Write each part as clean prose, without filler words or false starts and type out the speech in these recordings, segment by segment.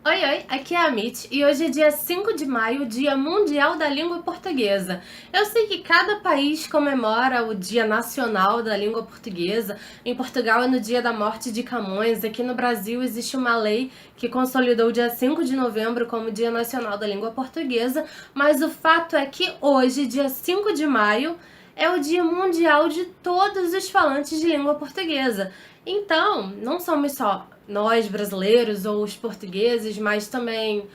Oi, oi, aqui é a Mitch e hoje é dia 5 de maio, Dia Mundial da Língua Portuguesa. Eu sei que cada país comemora o Dia Nacional da Língua Portuguesa. Em Portugal é no dia da morte de Camões. Aqui no Brasil existe uma lei que consolidou o dia 5 de novembro como Dia Nacional da Língua Portuguesa, mas o fato é que hoje, dia 5 de maio, é o Dia Mundial de todos os falantes de língua portuguesa. Então, não somos só nós brasileiros ou os portugueses, mas também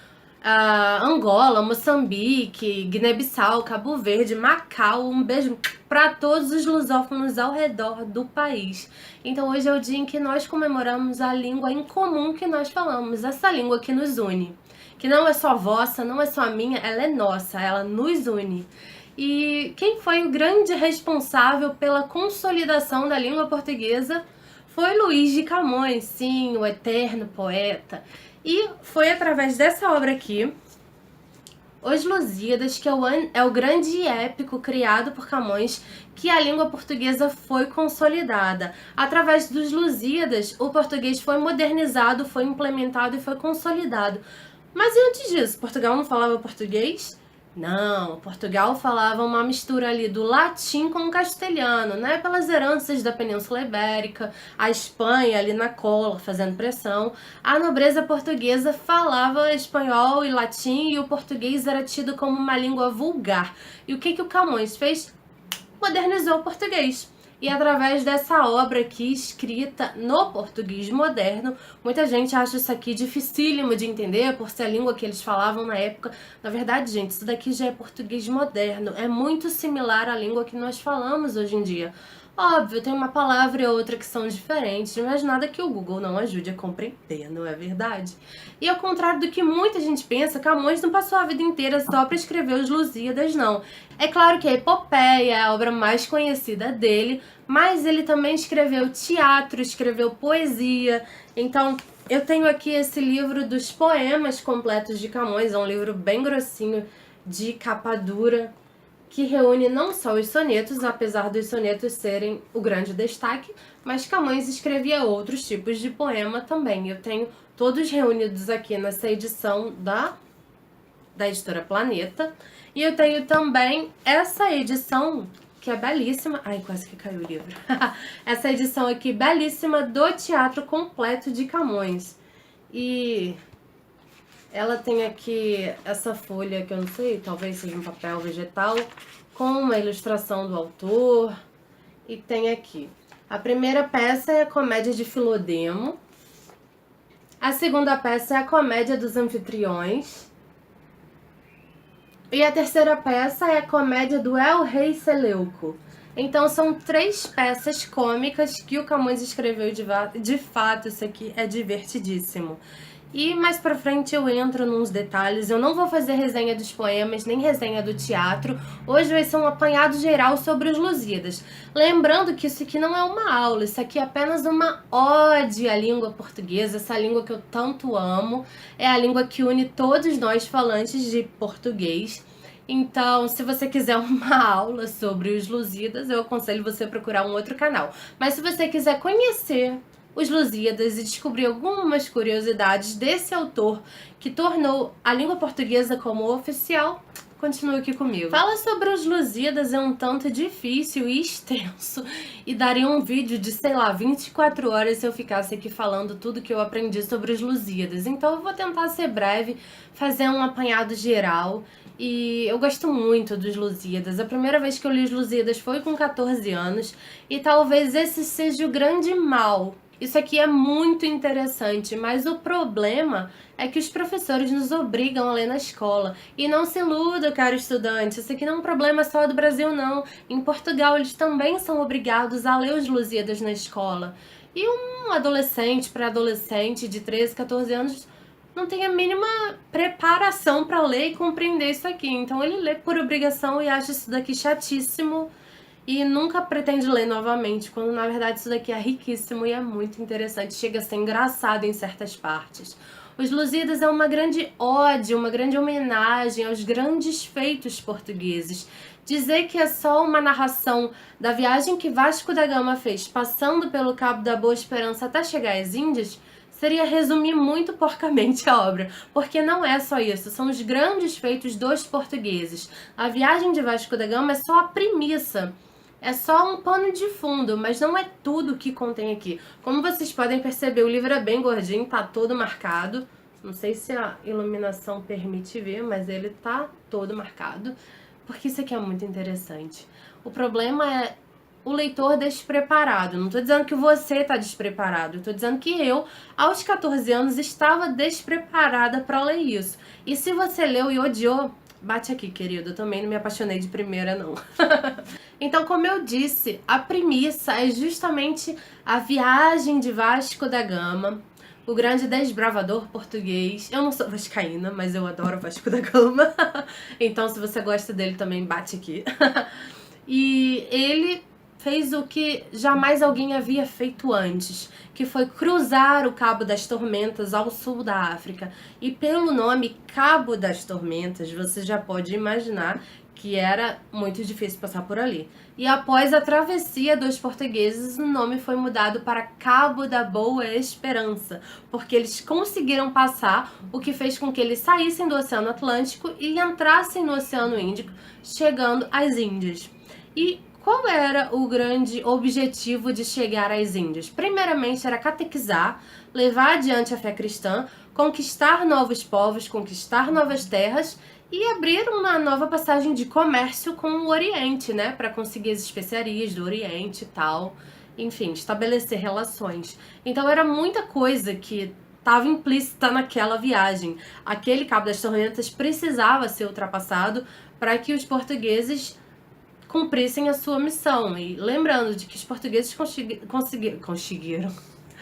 Angola, Moçambique, Guiné-Bissau, Cabo Verde, Macau. Um beijo para todos os lusófonos ao redor do país. Então hoje é o dia em que nós comemoramos a língua em comum que nós falamos, essa língua que nos une. Que não é só vossa, não é só minha, ela é nossa, ela nos une. E quem foi o grande responsável pela consolidação da língua portuguesa foi Luís de Camões, sim, o eterno poeta. E foi através dessa obra aqui, Os Lusíadas, que é o grande épico criado por Camões, que a língua portuguesa foi consolidada. Através dos Lusíadas, o português foi modernizado, foi implementado e foi consolidado. Mas e antes disso, Portugal não falava português? Não, Portugal falava uma mistura ali do latim com o castelhano, né? Pelas heranças da Península Ibérica, a Espanha ali na cola, fazendo pressão. A nobreza portuguesa falava espanhol e latim e o português era tido como uma língua vulgar. E o que o Camões fez? Modernizou o português. E através dessa obra aqui, escrita no português moderno, muita gente acha isso aqui dificílimo de entender, por ser a língua que eles falavam na época. Na verdade, gente, isso daqui já é português moderno. É muito similar à língua que nós falamos hoje em dia. Óbvio, tem uma palavra e outra que são diferentes, mas nada que o Google não ajude a compreender, não é verdade? E ao contrário do que muita gente pensa, Camões não passou a vida inteira só para escrever os Lusíadas, não. É claro que a Epopeia é a obra mais conhecida dele, mas ele também escreveu teatro, escreveu poesia. Então, eu tenho aqui esse livro dos poemas completos de Camões, é um livro bem grossinho, de capa dura, que reúne não só os sonetos, apesar dos sonetos serem o grande destaque, mas Camões escrevia outros tipos de poema também. Eu tenho todos reunidos aqui nessa edição da editora Planeta. E eu tenho também essa edição, que é belíssima. Ai, quase que caiu o livro. Essa edição aqui, belíssima, do Teatro Completo de Camões. E ela tem aqui essa folha que eu não sei, talvez seja um papel vegetal, com uma ilustração do autor. E tem aqui. A primeira peça é a Comédia de Filodemo. A segunda peça é a Comédia dos Anfitriões. E a terceira peça é a Comédia do El-Rei Seleuco. Então são 3 peças cômicas que o Camões escreveu de fato, isso aqui é divertidíssimo. E mais pra frente eu entro nos detalhes, eu não vou fazer resenha dos poemas, nem resenha do teatro. Hoje vai ser um apanhado geral sobre os Lusíadas. Lembrando que isso aqui não é uma aula, isso aqui é apenas uma ode à língua portuguesa, essa língua que eu tanto amo. É a língua que une todos nós falantes de português. Então, se você quiser uma aula sobre os Lusíadas, eu aconselho você a procurar um outro canal. Mas se você quiser conhecer os Lusíadas e descobrir algumas curiosidades desse autor que tornou a língua portuguesa como oficial, continue aqui comigo. Fala sobre os Lusíadas é um tanto difícil e extenso e daria um vídeo de, sei lá, 24 horas se eu ficasse aqui falando tudo que eu aprendi sobre os Lusíadas. Então eu vou tentar ser breve, fazer um apanhado geral. E eu gosto muito dos Lusíadas. A primeira vez que eu li os Lusíadas foi com 14 anos e talvez esse seja o grande mal. Isso aqui é muito interessante, mas o problema é que os professores nos obrigam a ler na escola. E não se iluda, caro estudante, isso aqui não é um problema só do Brasil, não. Em Portugal, eles também são obrigados a ler os Lusíadas na escola. E um adolescente, pré-adolescente de 13, 14 anos não tem a mínima preparação para ler e compreender isso aqui. Então ele lê por obrigação e acha isso daqui chatíssimo e nunca pretende ler novamente, quando na verdade isso daqui é riquíssimo e é muito interessante, chega a ser engraçado em certas partes. Os Lusíadas é uma grande ode, uma grande homenagem aos grandes feitos portugueses. Dizer que é só uma narração da viagem que Vasco da Gama fez, passando pelo Cabo da Boa Esperança até chegar às Índias, seria resumir muito porcamente a obra, porque não é só isso, são os grandes feitos dos portugueses. A viagem de Vasco da Gama é só a premissa, é só um pano de fundo, mas não é tudo que contém aqui. Como vocês podem perceber, o livro é bem gordinho, tá todo marcado. Não sei se a iluminação permite ver, mas ele tá todo marcado, porque isso aqui é muito interessante. O problema é o leitor despreparado. Não tô dizendo que você tá despreparado, eu tô dizendo que eu, aos 14 anos, estava despreparada para ler isso. E se você leu e odiou, bate aqui, querido, eu também não me apaixonei de primeira, não. Então, como eu disse, a premissa é justamente a viagem de Vasco da Gama, o grande desbravador português. Eu não sou vascaína, mas eu adoro Vasco da Gama. Então, se você gosta dele também, bate aqui. E ele fez o que jamais alguém havia feito antes, que foi cruzar o Cabo das Tormentas ao sul da África. E pelo nome Cabo das Tormentas, você já pode imaginar que era muito difícil passar por ali. E após a travessia dos portugueses, o nome foi mudado para Cabo da Boa Esperança, porque eles conseguiram passar, o que fez com que eles saíssem do Oceano Atlântico e entrassem no Oceano Índico, chegando às Índias. E qual era o grande objetivo de chegar às Índias? Primeiramente era catequizar, levar adiante a fé cristã, conquistar novos povos, conquistar novas terras e abrir uma nova passagem de comércio com o Oriente, né? Para conseguir as especiarias do Oriente e tal. Enfim, estabelecer relações. Então era muita coisa que estava implícita naquela viagem. Aquele Cabo das Tormentas precisava ser ultrapassado para que os portugueses cumprissem a sua missão. E lembrando de que os portugueses conseguiram.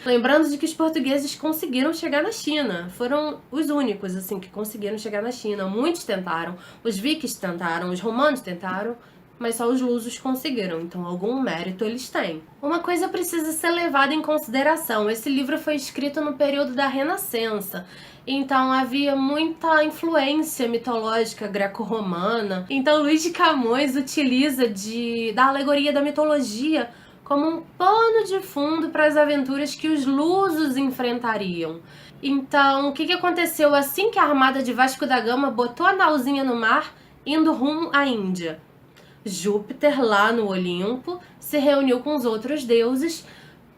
Lembrando de que os portugueses conseguiram chegar na China. Foram os únicos, assim, que conseguiram chegar na China. Muitos tentaram. Os vikings tentaram, os romanos tentaram, mas só os lusos conseguiram. Então, algum mérito eles têm. Uma coisa precisa ser levada em consideração. Esse livro foi escrito no período da Renascença. Então havia muita influência mitológica greco-romana. Então Luís de Camões utiliza da alegoria da mitologia como um pano de fundo para as aventuras que os lusos enfrentariam. Então, o que aconteceu assim que a armada de Vasco da Gama botou a nauzinha no mar, indo rumo à Índia? Júpiter, lá no Olimpo, se reuniu com os outros deuses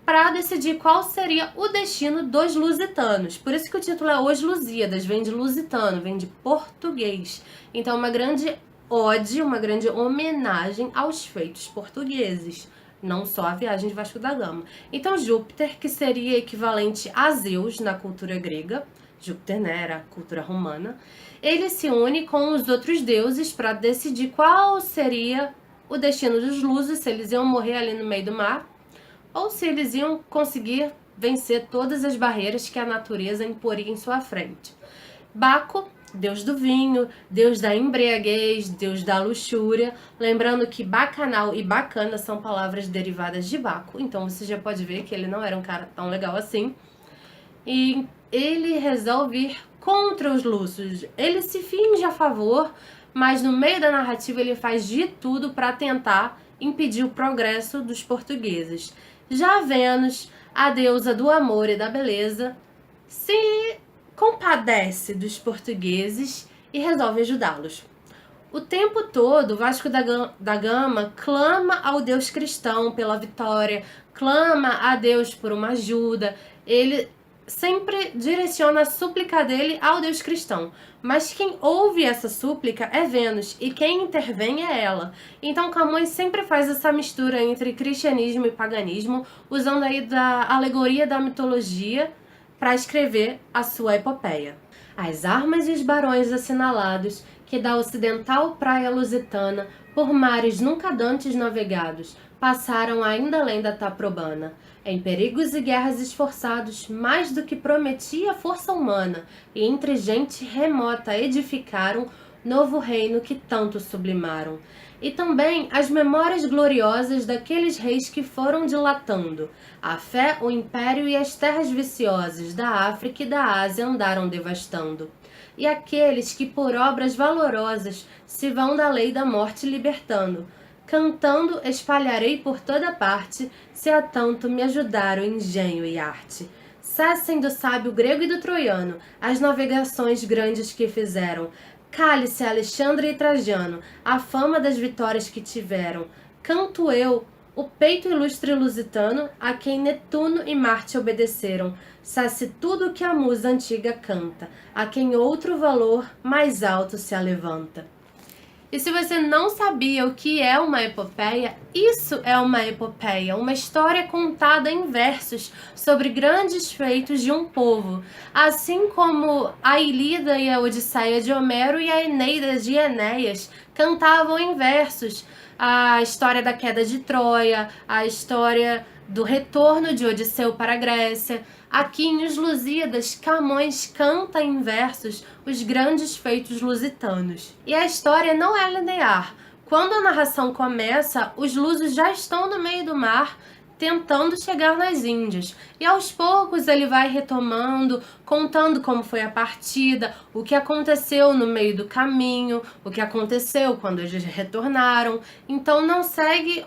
para decidir qual seria o destino dos lusitanos. Por isso que o título é Os Lusíadas, vem de lusitano, vem de português. Então, uma grande ode, uma grande homenagem aos feitos portugueses, não só a viagem de Vasco da Gama. Então, Júpiter, que seria equivalente a Zeus na cultura grega, Júpiter, né, era a cultura romana, ele se une com os outros deuses para decidir qual seria o destino dos lusos, se eles iam morrer ali no meio do mar, ou se eles iam conseguir vencer todas as barreiras que a natureza imporia em sua frente. Baco, deus do vinho, deus da embriaguez, deus da luxúria, lembrando que bacanal e bacana são palavras derivadas de Baco, então você já pode ver que ele não era um cara tão legal assim. E ele resolve ir contra os lusos. Ele se finge a favor, mas no meio da narrativa ele faz de tudo para tentar impedir o progresso dos portugueses. Já Vênus, a deusa do amor e da beleza, se compadece dos portugueses e resolve ajudá-los. O tempo todo, Vasco da Gama clama ao Deus cristão pela vitória, clama a Deus por uma ajuda. Ele sempre direciona a súplica dele ao Deus cristão. Mas quem ouve essa súplica é Vênus, e quem intervém é ela. Então Camões sempre faz essa mistura entre cristianismo e paganismo, usando aí da alegoria da mitologia para escrever a sua epopeia. As armas e os barões assinalados, que da ocidental praia lusitana, por mares nunca dantes navegados, passaram ainda além da Taprobana, em perigos e guerras esforçados, mais do que prometia a força humana, e entre gente remota edificaram novo reino que tanto sublimaram. E também as memórias gloriosas daqueles reis que foram dilatando. A fé, o império e as terras viciosas da África e da Ásia andaram devastando. E aqueles que por obras valorosas se vão da lei da morte libertando. Cantando espalharei por toda parte, se a tanto me ajudaram engenho e arte. Cessem do sábio grego e do troiano as navegações grandes que fizeram. Cale-se Alexandre e Trajano, a fama das vitórias que tiveram. Canto eu, o peito ilustre lusitano, a quem Netuno e Marte obedeceram. Cesse tudo que a musa antiga canta, a quem outro valor mais alto se alevanta. E se você não sabia o que é uma epopeia, isso é uma epopeia, uma história contada em versos sobre grandes feitos de um povo, assim como a Ilíada e a Odisseia de Homero e a Eneida de Enéas cantavam em versos a história da queda de Troia, a história do retorno de Odisseu para a Grécia. Aqui em Os Lusíadas, Camões canta em versos os grandes feitos lusitanos. E a história não é linear. Quando a narração começa, os lusos já estão no meio do mar, tentando chegar nas Índias. E aos poucos ele vai retomando, contando como foi a partida, o que aconteceu no meio do caminho, o que aconteceu quando eles retornaram. Então não segue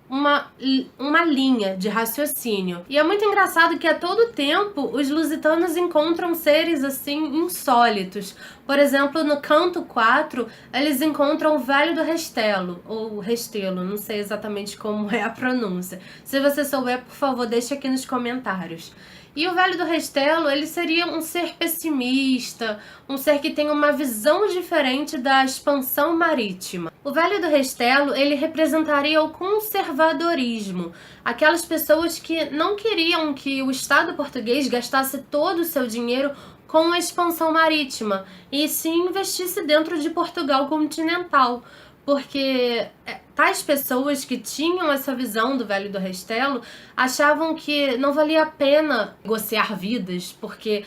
uma linha de raciocínio. E é muito engraçado que a todo tempo os lusitanos encontram seres assim insólitos. Por exemplo, no canto 4, eles encontram o Velho do Restelo, ou Restelo, não sei exatamente como é a pronúncia. Se você souber, por favor, deixe aqui nos comentários. E o Velho do Restelo, ele seria um ser pessimista, um ser que tem uma visão diferente da expansão marítima. O Velho do Restelo, ele representaria o conservadorismo, aquelas pessoas que não queriam que o Estado português gastasse todo o seu dinheiro com a expansão marítima, e sim investisse dentro de Portugal continental. Porque tais pessoas que tinham essa visão do Velho do Restelo achavam que não valia a pena negociar vidas, porque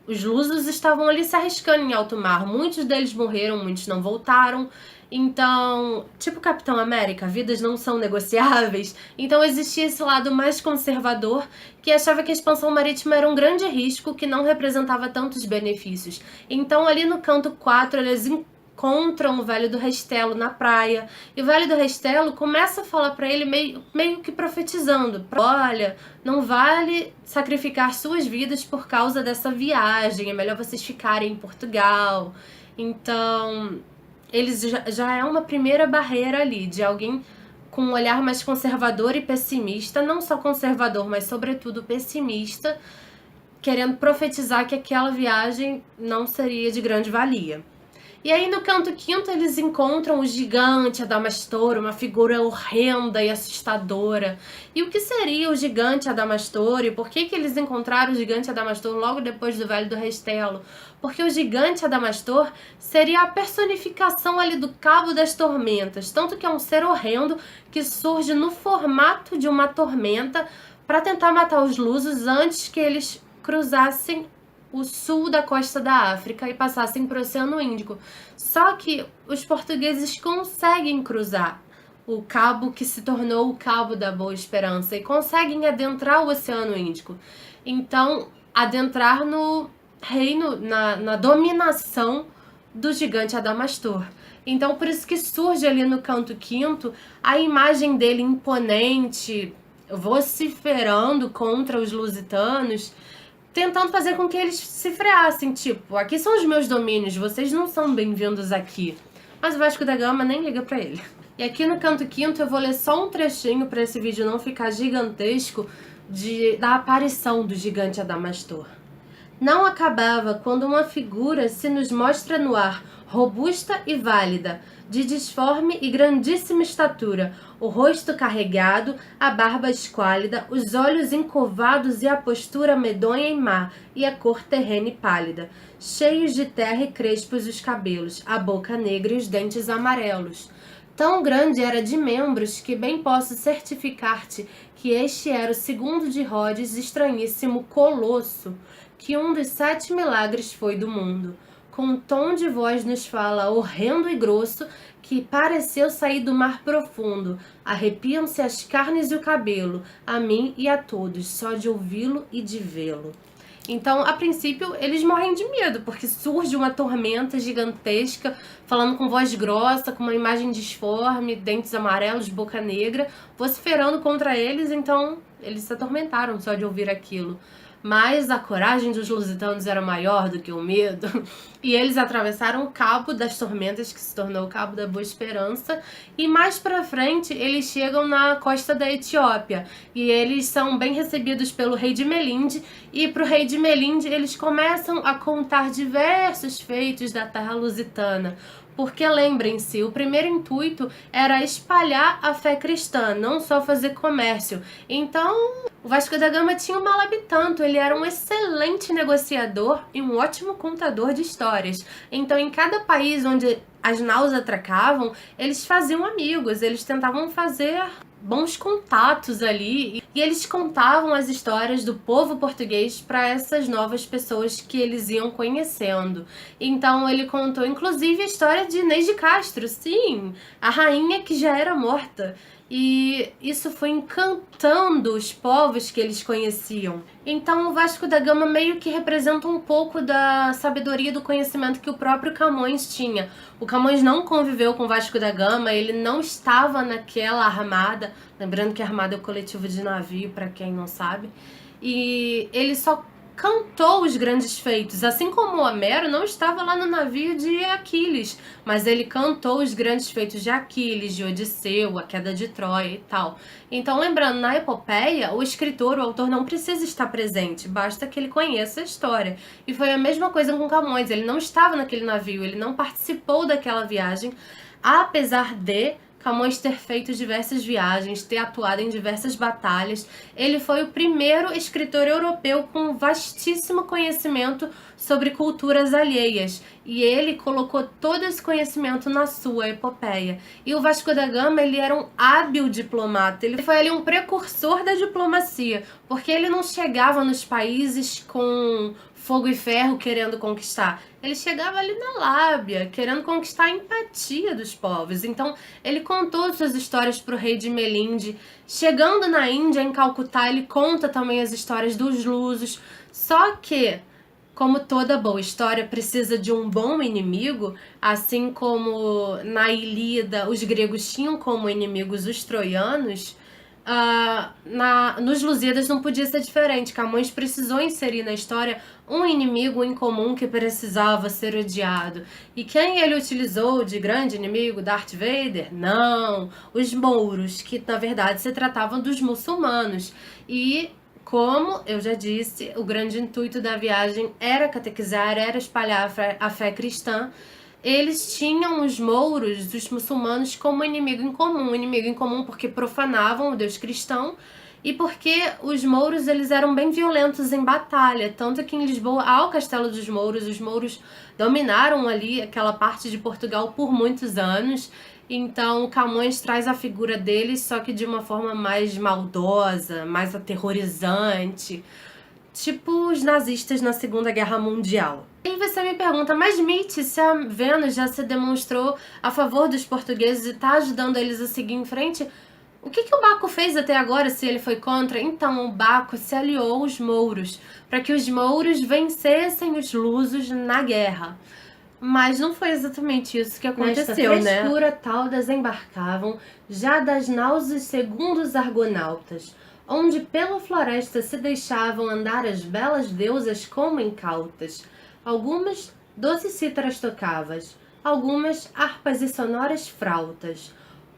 os lusos estavam ali se arriscando em alto mar. Muitos deles morreram, muitos não voltaram. Então, tipo Capitão América, vidas não são negociáveis. Então existia esse lado mais conservador que achava que a expansão marítima era um grande risco que não representava tantos benefícios. Então ali no canto 4 eles encontram o Velho do Restelo na praia, e o Velho do Restelo começa a falar para ele meio que profetizando: olha, não vale sacrificar suas vidas por causa dessa viagem, é melhor vocês ficarem em Portugal. Então, eles já é uma primeira barreira ali, de alguém com um olhar mais conservador e pessimista, não só conservador, mas sobretudo pessimista, querendo profetizar que aquela viagem não seria de grande valia. E aí no canto 5 eles encontram o gigante Adamastor, uma figura horrenda e assustadora. E o que seria o gigante Adamastor e por que eles encontraram o gigante Adamastor logo depois do Velho do Restelo? Porque o gigante Adamastor seria a personificação ali do Cabo das Tormentas, tanto que é um ser horrendo que surge no formato de uma tormenta para tentar matar os lusos antes que eles cruzassem o sul da costa da África e passassem para o Oceano Índico. Só que os portugueses conseguem cruzar o cabo que se tornou o Cabo da Boa Esperança e conseguem adentrar o Oceano Índico. Então, adentrar no reino, na dominação do gigante Adamastor. Então, por isso que surge ali no canto 5 a imagem dele imponente, vociferando contra os lusitanos, tentando fazer com que eles se freassem, tipo, aqui são os meus domínios, vocês não são bem-vindos aqui. Mas o Vasco da Gama nem liga pra ele. E aqui no canto 5 eu vou ler só um trechinho para esse vídeo não ficar gigantesco da aparição do gigante Adamastor. Não acabava quando uma figura se nos mostra no ar, robusta e válida, de disforme e grandíssima estatura, o rosto carregado, a barba esquálida, os olhos encovados e a postura medonha e má, e a cor terrena e pálida, cheios de terra e crespos os cabelos, a boca negra e os dentes amarelos. Tão grande era de membros que bem posso certificar-te que este era o segundo de Rhodes, estranhíssimo colosso, que um dos 7 milagres foi do mundo. Com um tom de voz nos fala horrendo e grosso, que pareceu sair do mar profundo. Arrepiam-se as carnes e o cabelo, a mim e a todos, só de ouvi-lo e de vê-lo. Então, a princípio, eles morrem de medo, porque surge uma tormenta gigantesca, falando com voz grossa, com uma imagem disforme, dentes amarelos, boca negra, vociferando contra eles, então eles se atormentaram só de ouvir aquilo. mas a coragem dos lusitanos era maior do que o medo, e eles atravessaram o Cabo das Tormentas, que se tornou o Cabo da Boa Esperança, e mais pra frente eles chegam na costa da Etiópia, e eles são bem recebidos pelo rei de Melinde, e pro rei de Melinde eles começam a contar diversos feitos da terra lusitana. Porque lembrem-se, o primeiro intuito era espalhar a fé cristã, não só fazer comércio. Então, o Vasco da Gama tinha um malabitanto, ele era um excelente negociador e um ótimo contador de histórias. Então, em cada país onde as naus atracavam, eles faziam amigos, eles tentavam fazer bons contatos ali e eles contavam as histórias do povo português para essas novas pessoas que eles iam conhecendo. Então ele contou inclusive a história de Inês de Castro, sim, a rainha que já era morta. E isso foi encantando os povos que eles conheciam. Então o Vasco da Gama meio que representa um pouco da sabedoria do conhecimento que o próprio Camões tinha. O Camões não conviveu com o Vasco da Gama, ele não estava naquela armada, lembrando que a armada é o coletivo de navio, para quem não sabe, e ele só cantou os grandes feitos, assim como Homero não estava lá no navio de Aquiles, mas ele cantou os grandes feitos de Aquiles, de Odisseu, a queda de Troia e tal. Então, lembrando, na epopeia, o escritor, o autor não precisa estar presente, basta que ele conheça a história. E foi a mesma coisa com Camões, ele não estava naquele navio, ele não participou daquela viagem, apesar de Camões ter feito diversas viagens, ter atuado em diversas batalhas. Ele foi o primeiro escritor europeu com vastíssimo conhecimento sobre culturas alheias. E ele colocou todo esse conhecimento na sua epopeia. E o Vasco da Gama, ele era um hábil diplomata. Ele foi ali um precursor da diplomacia, porque ele não chegava nos países com fogo e ferro querendo conquistar. Ele chegava ali na lábia, querendo conquistar a empatia dos povos. Então, ele contou suas histórias para o rei de Melinde. Chegando na Índia, em Calcutá, ele conta também as histórias dos lusos. Só que, como toda boa história precisa de um bom inimigo, assim como na Ilíada os gregos tinham como inimigos os troianos, nos Lusíadas não podia ser diferente. Camões precisou inserir na história um inimigo em comum que precisava ser odiado. E quem ele utilizou de grande inimigo? Darth Vader? Não, os mouros, que na verdade se tratavam dos muçulmanos. E como eu já disse, o grande intuito da viagem era catequizar, era espalhar a fé cristã. Eles tinham os mouros, os muçulmanos, como inimigo em comum porque profanavam o Deus cristão e porque os mouros eles eram bem violentos em batalha, tanto que em Lisboa há o Castelo dos Mouros, os mouros dominaram ali aquela parte de Portugal por muitos anos. Então Camões traz a figura deles, só que de uma forma mais maldosa, mais aterrorizante, tipo os nazistas na Segunda Guerra Mundial. E você me pergunta, mas Mitch, se a Vênus já se demonstrou a favor dos portugueses e está ajudando eles a seguir em frente, o que o Baco fez até agora se ele foi contra? Então, o Baco se aliou aos mouros, para que os mouros vencessem os lusos na guerra. Mas não foi exatamente isso que aconteceu, né? Nesta frescura tal desembarcavam já das naus os segundos argonautas, onde pela floresta se deixavam andar as belas deusas como incautas. Algumas doces cítaras tocavas, algumas harpas e sonoras frautas.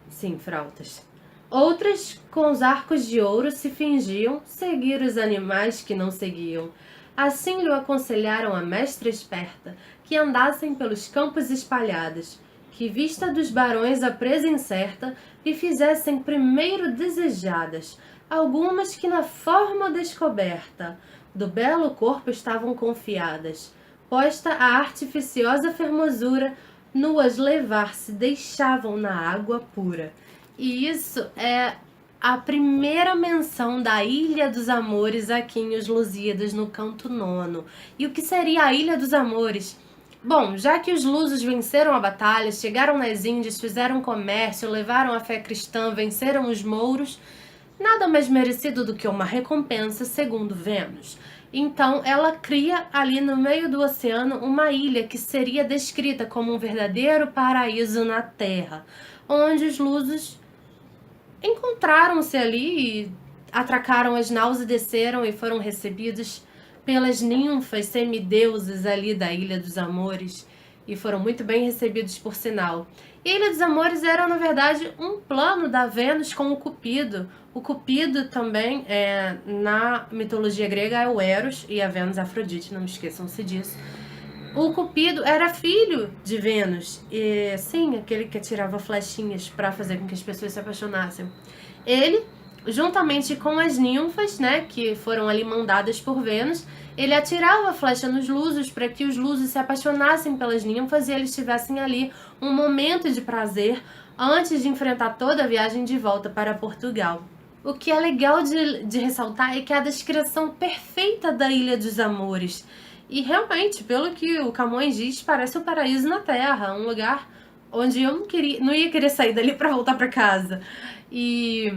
Sim, frautas. Outras, com os arcos de ouro, se fingiam seguir os animais que não seguiam. Assim lhe aconselharam a mestra esperta, que andassem pelos campos espalhados, que vista dos barões a presa incerta, lhe fizessem primeiro desejadas, algumas que na forma descoberta do belo corpo estavam confiadas, posta a artificiosa fermosura, nuas levar-se deixavam na água pura. E isso é a primeira menção da Ilha dos Amores aqui em Os Lusíadas, no canto 9. E o que seria a Ilha dos Amores? Bom, já que os lusos venceram a batalha, chegaram nas Índias, fizeram comércio, levaram a fé cristã, venceram os mouros, nada mais merecido do que uma recompensa, segundo Vênus. Então, ela cria ali no meio do oceano uma ilha que seria descrita como um verdadeiro paraíso na Terra, onde os lusos encontraram-se ali e atracaram as naus e desceram e foram recebidos pelas ninfas semideuses ali da Ilha dos Amores, e foram muito bem recebidos por sinal. E a Ilha dos Amores era, na verdade, um plano da Vênus com o Cupido. O Cupido também, na mitologia grega, é o Eros, e a Vênus é Afrodite, não esqueçam-se disso. O Cupido era filho de Vênus, e sim, aquele que atirava flechinhas para fazer com que as pessoas se apaixonassem. Ele, juntamente com as ninfas, né, que foram ali mandadas por Vênus, ele atirava a flecha nos lusos para que os lusos se apaixonassem pelas ninfas e eles tivessem ali um momento de prazer antes de enfrentar toda a viagem de volta para Portugal. O que é legal de ressaltar é que a descrição perfeita da Ilha dos Amores. E realmente, pelo que o Camões diz, parece o paraíso na Terra, um lugar onde eu não ia querer sair dali para voltar para casa. E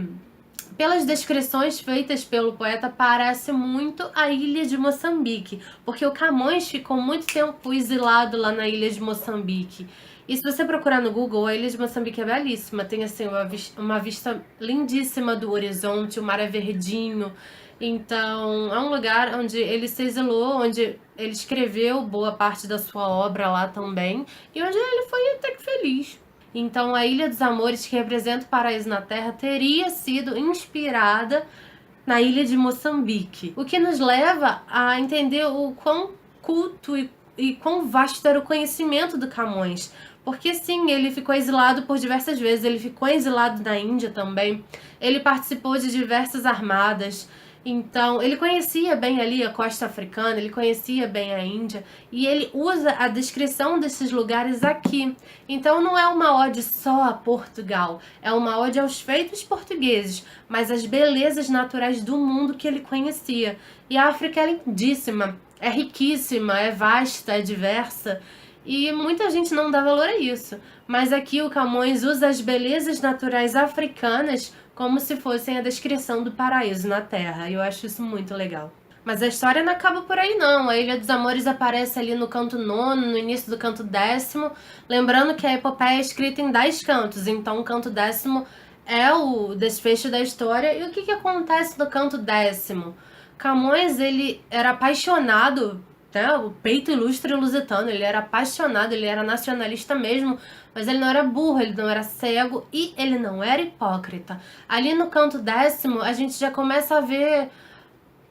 pelas descrições feitas pelo poeta, parece muito a ilha de Moçambique, porque o Camões ficou muito tempo exilado lá na ilha de Moçambique. E se você procurar no Google, a ilha de Moçambique é belíssima, tem assim uma vista lindíssima do horizonte, o mar é verdinho. Então, é um lugar onde ele se exilou, onde ele escreveu boa parte da sua obra lá também, e onde ele foi até que feliz. Então, a Ilha dos Amores, que representa o paraíso na Terra, teria sido inspirada na ilha de Moçambique. O que nos leva a entender o quão culto e quão vasto era o conhecimento do Camões. Porque sim, ele ficou exilado por diversas vezes, ele ficou exilado na Índia também, ele participou de diversas armadas. Então, ele conhecia bem ali a costa africana, ele conhecia bem a Índia, e ele usa a descrição desses lugares aqui. Então, não é uma ode só a Portugal, é uma ode aos feitos portugueses, mas às belezas naturais do mundo que ele conhecia. E a África é lindíssima, é riquíssima, é vasta, é diversa, e muita gente não dá valor a isso. Mas aqui o Camões usa as belezas naturais africanas como se fossem a descrição do paraíso na Terra. E eu acho isso muito legal. Mas a história não acaba por aí não. A Ilha dos Amores aparece ali no canto 9º, no início do canto 10º. Lembrando que a epopeia é escrita em 10 cantos, então o canto 10º é o desfecho da história. E o que acontece no canto 10º? Camões, ele era apaixonado, né, o peito ilustre lusitano, ele era apaixonado, ele era nacionalista mesmo, mas ele não era burro, ele não era cego e ele não era hipócrita. Ali no canto 10º, a gente já começa a ver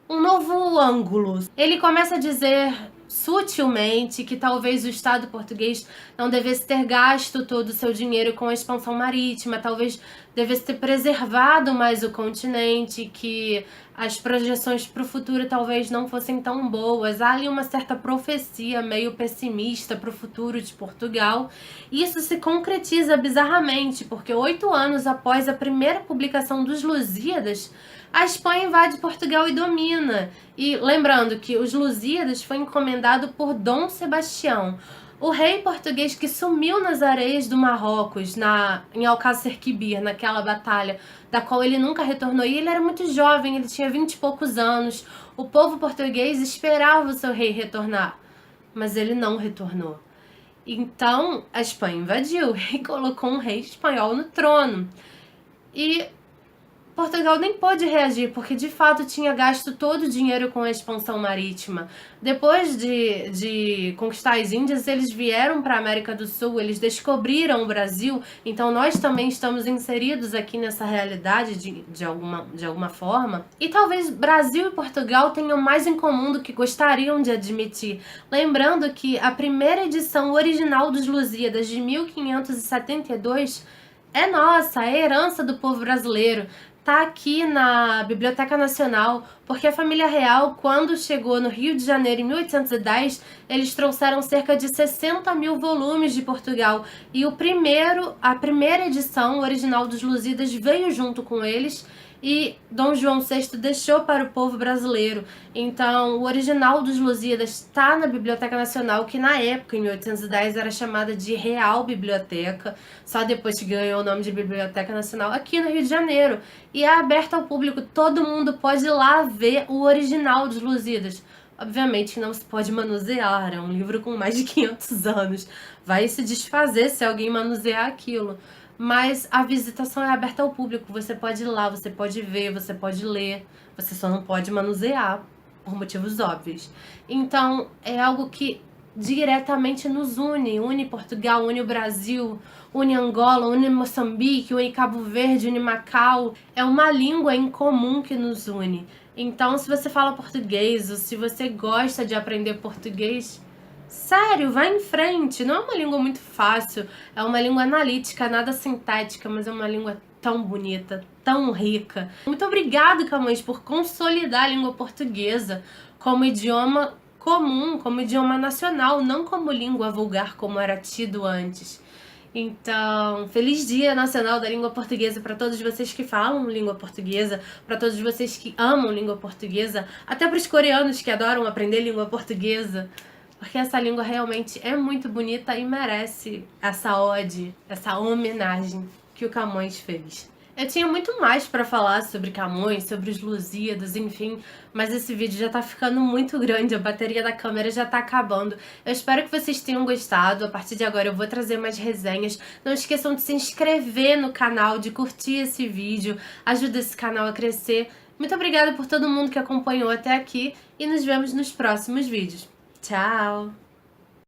um novo ângulo. Ele começa a dizer sutilmente que talvez o Estado português não devesse ter gasto todo o seu dinheiro com a expansão marítima, talvez devesse ter preservado mais o continente, que as projeções para o futuro talvez não fossem tão boas. Há ali uma certa profecia meio pessimista para o futuro de Portugal. Isso se concretiza bizarramente, porque 8 anos após a primeira publicação dos Lusíadas, a Espanha invade Portugal e domina. E lembrando que os Lusíadas foi encomendado por Dom Sebastião, o rei português que sumiu nas areias do Marrocos, em Alcácer Quibir, naquela batalha, da qual ele nunca retornou. E ele era muito jovem, ele tinha 20 e poucos anos. O povo português esperava o seu rei retornar, mas ele não retornou. Então, a Espanha invadiu e colocou um rei espanhol no trono. E Portugal nem pôde reagir, porque de fato tinha gasto todo o dinheiro com a expansão marítima. Depois de conquistar as Índias, eles vieram para a América do Sul, eles descobriram o Brasil, então nós também estamos inseridos aqui nessa realidade de alguma forma. E talvez Brasil e Portugal tenham mais em comum do que gostariam de admitir. Lembrando que a primeira edição original dos Lusíadas, de 1572, é nossa, é herança do povo brasileiro. Tá aqui na Biblioteca Nacional, porque a família real, quando chegou no Rio de Janeiro em 1810, eles trouxeram cerca de 60 mil volumes de Portugal. E a primeira edição original dos Lusíadas veio junto com eles, e Dom João VI deixou para o povo brasileiro. Então, o original dos Lusíadas está na Biblioteca Nacional, que na época, em 1810, era chamada de Real Biblioteca, só depois que ganhou o nome de Biblioteca Nacional, aqui no Rio de Janeiro. E é aberta ao público, todo mundo pode ir lá ver o original dos Lusíadas. Obviamente que não se pode manusear, é um livro com mais de 500 anos, vai se desfazer se alguém manusear aquilo. Mas a visitação é aberta ao público, você pode ir lá, você pode ver, você pode ler, você só não pode manusear. por motivos óbvios. Então, é algo que diretamente nos une Portugal, une o Brasil, une Angola, une Moçambique, une Cabo Verde, une Macau. É uma língua em comum que nos une. Então, se você fala português ou se você gosta de aprender português, sério, vai em frente. Não é uma língua muito fácil, é uma língua analítica, nada sintética, mas é uma língua tão bonita, tão rica. Muito obrigada, Camões, por consolidar a língua portuguesa como idioma comum, como idioma nacional, não como língua vulgar como era tido antes. Então, feliz Dia Nacional da Língua Portuguesa para todos vocês que falam língua portuguesa, para todos vocês que amam língua portuguesa, até para os coreanos que adoram aprender língua portuguesa, porque essa língua realmente é muito bonita e merece essa ode, essa homenagem que o Camões fez. Eu tinha muito mais para falar sobre Camões, sobre os Lusíadas, enfim, mas esse vídeo já tá ficando muito grande, a bateria da câmera já tá acabando. Eu espero que vocês tenham gostado, a partir de agora eu vou trazer mais resenhas. Não esqueçam de se inscrever no canal, de curtir esse vídeo, ajuda esse canal a crescer. Muito obrigada por todo mundo que acompanhou até aqui e nos vemos nos próximos vídeos. Tchau!